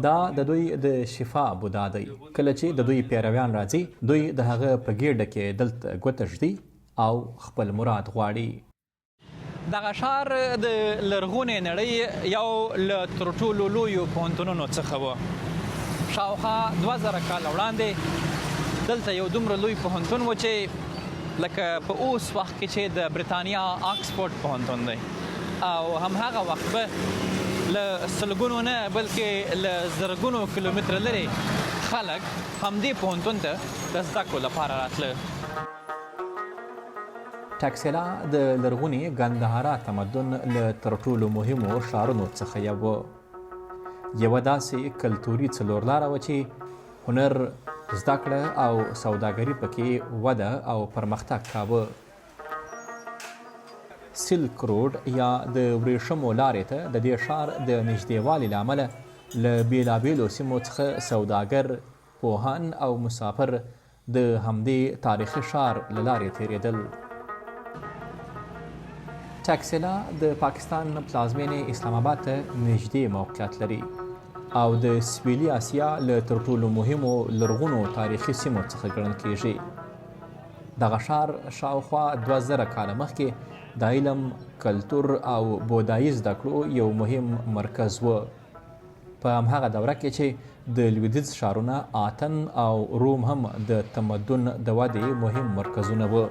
دا د دوی د شفا بودا دی. کله چې د دوی پیرویان راځي دوی د هغه په ګیډه کې دلته ګوته ږدي او خپل مراد غواړي. دغه ښار د لرغونې نړۍ یو له تر ټولو لویو پوهنتونونو څخه و. شاوخوا 2000 کاله وړاندې دلته یو دومره لوی پوهنتون و چې لکه په اوس وخت کې چې د برېټانیا آکسفورډ پوهنتون دی، او همهغه وخت به له سلګونو نه بلکې له زرګونو کیلومتره لرې خلک همدې پوهنتون ته د زده کړو لپاره راتله. ټکسلا د لرغوني ګندهارا تمدن له تر ټولو مهمو ښارونو څخه یو یوه داسې کلتوري څلورلاره وه چې هنر، زده کړه او سوداګري پکې وده او پرمختګ کاوه. سلک روډ یا د ورېښمو لارې ته د دې ښار د نږدېوالي له امله له بېلابېلو سیمو څخه سوداګر، پوهان او مسافر د همدې تاریخي ښار له لارې تېرېدل. ټکسلا د پاکستان پلازمینې اسلام آباد ته نږدې موقعیت لري او د سویلي اسیا له تر ټولو مهمو لرغونو تاریخي سیمو څخه ګڼل کیږي. دغه ښار شاوخوا 2000 کاله مخکې د علم، کلتور او بودایي زده کړو یو مهم مرکز و. په همهغه دوره کې چې د لویدیځ ښارونه آتن او روم هم د تمدن د ودې مهم مرکزونه و.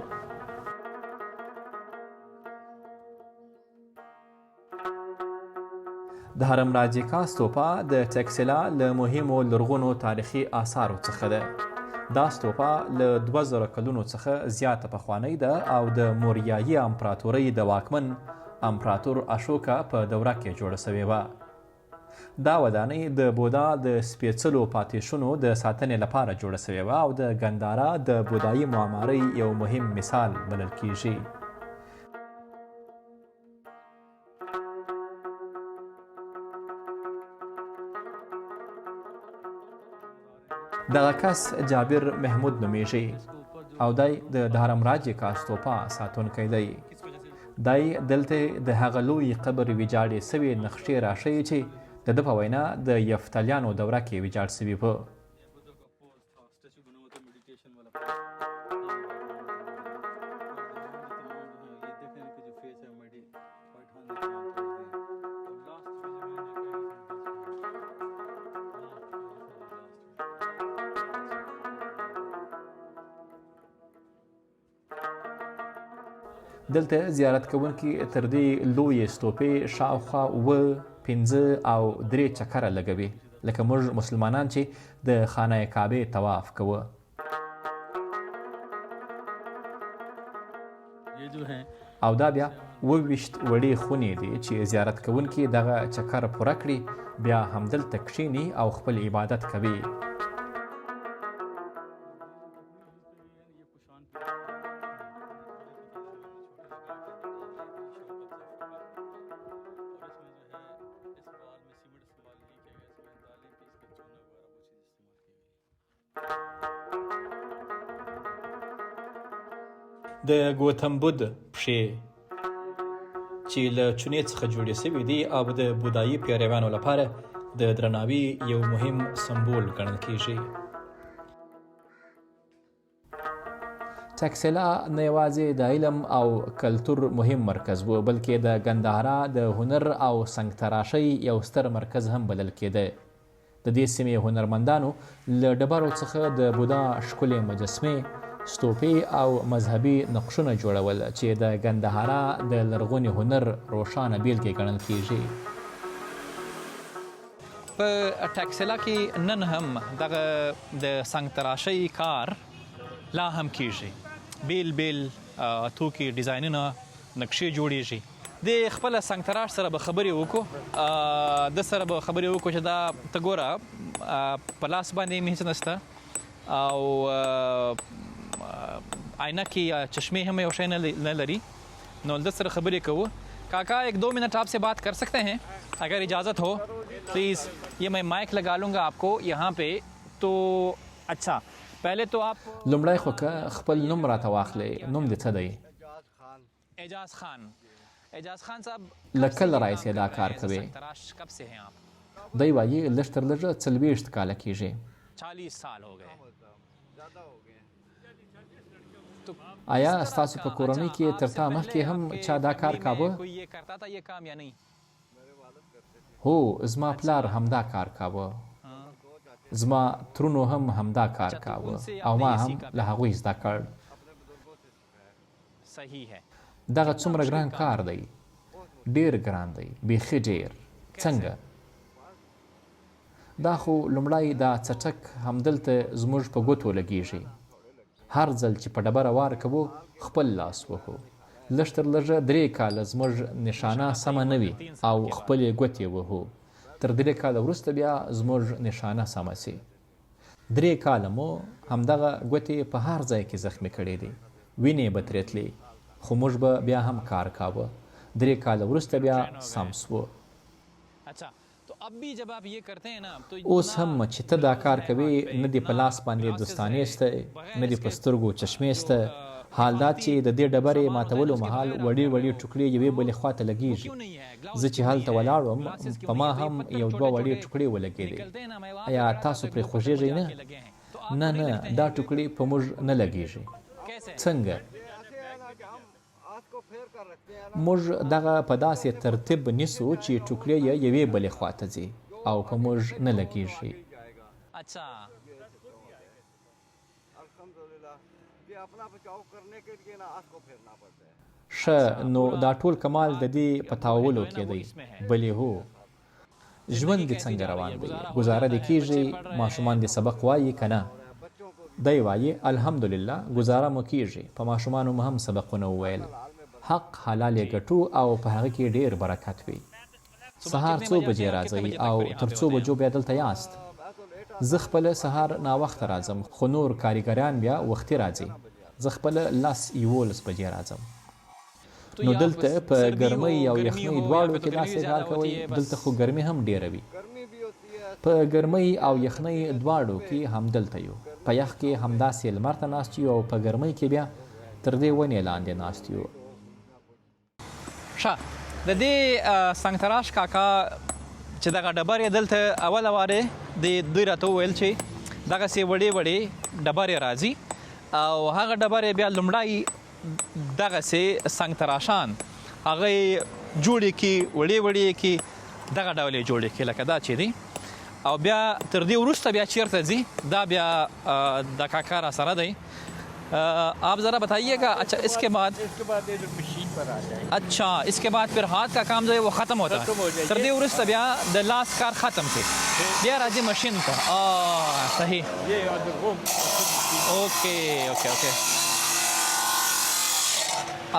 د هرم راجیکا ستوپا د ټکسلا له مهمو لرغونو تاریخي آثارو څخه ده. دا ستوپا له 2000 کلونو څخه زیاته پخوانۍ ده او د موریایي امپراتورۍ د واکمن امپراتور اشوکا په دوره کې جوړه سوې وه. دا ودانۍ د بودا د سپېڅلو پاتې شونو د ساتنې لپاره جوړه سوې وه او د ګندهارا د بودایي معمارۍ یو مهم مثال بلل کیږي. دغه کس جابر محمود نومیږي او دی د هرم راجیکا ستوپا ساتونکی دی. دی دلته د هغه لوی قبر ویجاړې سوې نقشې راښیي چې د ده په وینا د یفتلیانو دوره کې ویجاړ سوي وه. دلته زیارت کوونکي تر دې لویې ستوپې شاوخوا 15 او 3 چکره لګوي لکه موږ مسلمانان چې د خانه کعبې طواف کوو. او دا بیا 28 وړې خونې دي چې زیارت کوونکي دغه چکر پوره کړي بیا همدلته کښیني او خپل عبادت کوي. د ګوتم بود پښې چې له چونې څخه جوړې سوي دي او د بودایي پیرویانو لپاره د درناوي یو مهم سمبول ګڼل کیږي. ټکسلا نه یوازې د علم او کلتور مهم مرکز و بلکې د ګندهارا د هنر او سنګ تراشۍ یو ستر مرکز هم بلل کېده. د دې سیمې هنرمندانو له ډبرو څخه د بودا ښکلې مجسمې، ستوپې او مذهبي نقشونه جوړول چې د ګندهارا د لرغوني هنر روښانه بیلګې ګڼل کیږي. په ټکسلا کې نن هم دغه د سنګ تراشۍ کار لا هم کیږي. بیل بیل توکي، ډیزاینونه، نقشې جوړیږي. د خپل سنګ تراش سره به خبرې وکړو، د سره به خبرې وکړو چې دا ته ګوره په لاس باندې مې هېڅ نشته او عینکی یا چشمے ہمیں وشے نہ لری. نو دس سر خبریں کہو کاکا 1-2 منٹ آپ سے بات کر سکتے ہیں اگر اجازت ہو پلیز. یہ میں مائک لگا لوں گا آپ کو یہاں پہ. تو اچھا پہلے تو آپ لومړی خو که خپل نوم راته واخلئ. نوم دې څه دی؟ اعجاز خان. اعجاز خان صاحب له کله راهیسې دا کار کوئ؟ کب سے ہیں آپ؟ دی وایي لږ تر لږه 40 کاله کیږي. 40 سال हो गए. آیا ستاسو په کورنۍ کې تر تا مخکې هم چا دا کار کاوه؟ هو، زما پلار همدا کار کاوه. زما ترونو هم همدا کار کاوه او ما هم له هغوی زده کړ. دغه څومره ګران کار دی، ډیر ګران دی، بیخي ډیر. څنګه؟ دا خو لومړی دا څټک همدلته زموږ په ګوتو لګیږي. هر ځل چې په ډبره وار کوو خپل لاس وهو. لږ تر لږه 3 کاله زموږ نشانه سمه نه وي او خپلې ګوتې وهو. تر 3 کاله وروسته بیا زموږ نشانه سمه سي. 3 کاله مو همدغه ګوتې په هر ځای کې زخمي کړې دي. وینې به ترې تلې خو موږ به بیا هم کار کاوه. 3 کاله وروسته بیا سم سو. اوس هم چې ته دا کار کوي نه دې په لاس باندې دوستانې شته، نه دې په سترګو چشمې شته. حال دا چې د دې ډبرې ماتولو مهال وړې وړې ټوکړې یوې بلې خواته لګېږي. زه چې هلته ولاړ وم په ما هم 1-2 وړې ټوکړې ولګېدې. ایا تاسو پرې خوږېږئ؟ نه نه، دا ټوکړې په موږ نه لګېږي. څنګه؟ موږ دغه په داسې ترتیب نیسو چې ټوکړې یې یوې بلې خواته ځي او په موږ نه لګېږي. ښه، نو دا ټول کمال د دې په تاولو کې دی. بلې هو، ژوند دې څنګه روان دی؟ ګزاره دې کیږي؟ ماشومان دې سبق وایي که نه؟ دی وایي الحمدلله ګزاره مو کیږي. په ماشومانو مو هم سبقونه وویل. حق حلال یې ګټو او په هغه کې ډیر برکت وي. سهار څو بجې راځئ او تر څو بجو بیا دلته یاست؟ زه خپله سهار ناوخته راځم خو نور کاریګران بیا وختي راځي. زه خپله 10-11 بجې راځم. نو دلته په ګرمۍ او یخنۍ دواړو کې داسې کار کوئ؟ دلته خو ګرمي هم ډیره وي. په ګرمۍ او یخنۍ دواړو کې هم دلته یو. په یخ کې همداسې لمر ته ناست یو او په ګرمۍ کې بیا تر دې ونې لاندې ناست یو. ښه، د دې سنګتراش کاکا چې دغه ډبرې دلته اوله وارې دوی راته وویل چې دغسې وړې وړې ډبرې راځي او هغه ډبرې بیا لومړی دغسې سنګتراشان هغه یې جوړې کړي، وړې وړې یې کړي، دغه ډول یې جوړې کړي لکه دا چې دی. او بیا تر دې وروسته بیا چیرته ځي دا بیا د کاکا را سره دی. आप ज़रा बताइएगा. अच्छा, इसके बाद ये जो मशीन पर आ जाए. अच्छा, इसके बाद फिर हाथ का काम जो है वो ख़त्म होता है. सर्दी उर्स तबिया द लास्ट कार ख़त्म थे बिया राजी मशीन का. सही. ये ओके ओके ओके.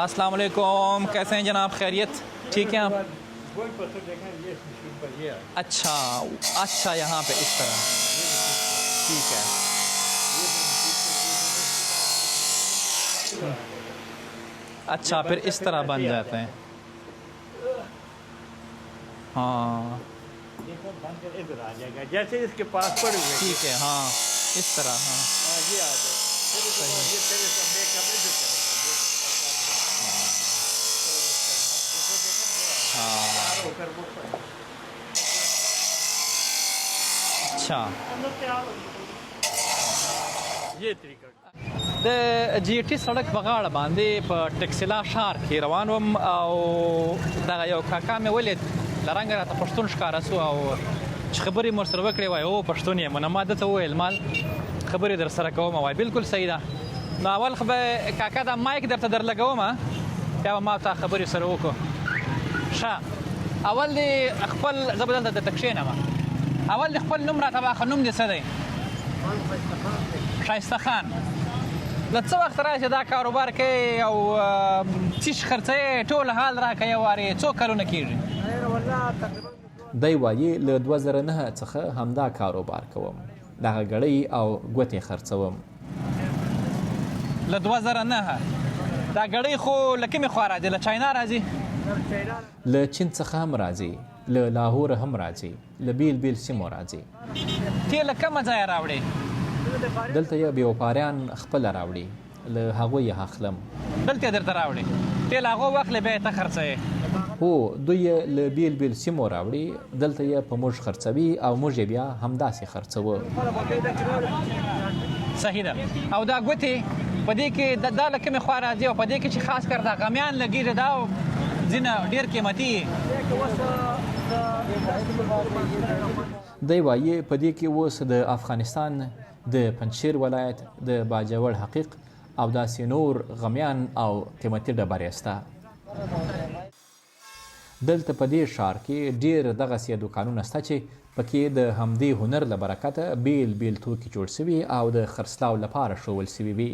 अस्सलाम वालेकुम, कैसे हैं जनाब? खैरियत? ठीक है आप? अच्छा अच्छा, यहाँ पे इस तरह. ठीक है. अच्छा, फिर इस तरह बन जाते हैं. हाँ, इधर आ जाएगा जैसे इसके पास पड़े हुए. ठीक है, हाँ, इस तरह. हाँ, ये आ जाए. अच्छा, ये तरीका. د جی ټي سړک په غاړه باندې په ټکسلا ښار کې روان وم او دغه یو کاکا مې ولید، له رنګه راته پښتون ښکاره سو او چې خبرې مې ورسره وکړې وایي او پښتون یم. نو ما دته وویل مال خبرې در سره کوم. وایي بالکل صحیح ده. نو اول خو به کاکا دا مایک درته درلګوم بیا به ما ته خبرې سره وکړو. ښه، اول دې خپل زه به دلته درته کښېنم. اول دې خپل نوم راته واخله. نوم دې څه دی؟ ښایسته خان. له څه وخت راځې دا کاروبار کوې او څه خرڅوې؟ ټول حال راکړه یو وارې. څو کلونه کېږي؟ دی وایي له 2009 څخه همدا کاروبار کوم. دغه ګړۍ او ګوتې خرڅوم. له 2009 دا ګړۍ خو له کومې خوا راځي؟ له چاینا راځي؟ له چین څخه هم راځي، له لاهوره هم راځي، له بیل بیل سیمو راځي. ته له کومه ځایه راوړې؟ دلته یې بیوپاریان خپله راوړي، له هغوی یې اخلم. دلته درته راوړي؟ ته له هغو واخلې بیا یې ته خرڅوې؟ هو دوی له بیل بیل سیمو راوړي، دلته یې په موږ خرڅوي او موږ یې بیا همداسې خرڅوو. صحیح ده. او دا ګوتې په دې کې دا له کومې خوا راځي او په دې کې چې خاص کر دا غمیان لګېږي دا ځینې ډېر قیمتي دی وایي په دې کې اوس د افغانستان د پنجشیر ولایت د باجوړ حقیق او داسې نور غمیان او قیمتي ډبرې شته. دلته په دې ښار کې ډېر دغسې دوکانونه شته چې پکې د همدې هنر له برکته بیل بیل توکي جوړ شوي او د خرڅلاو لپاره ښوول شوي وي.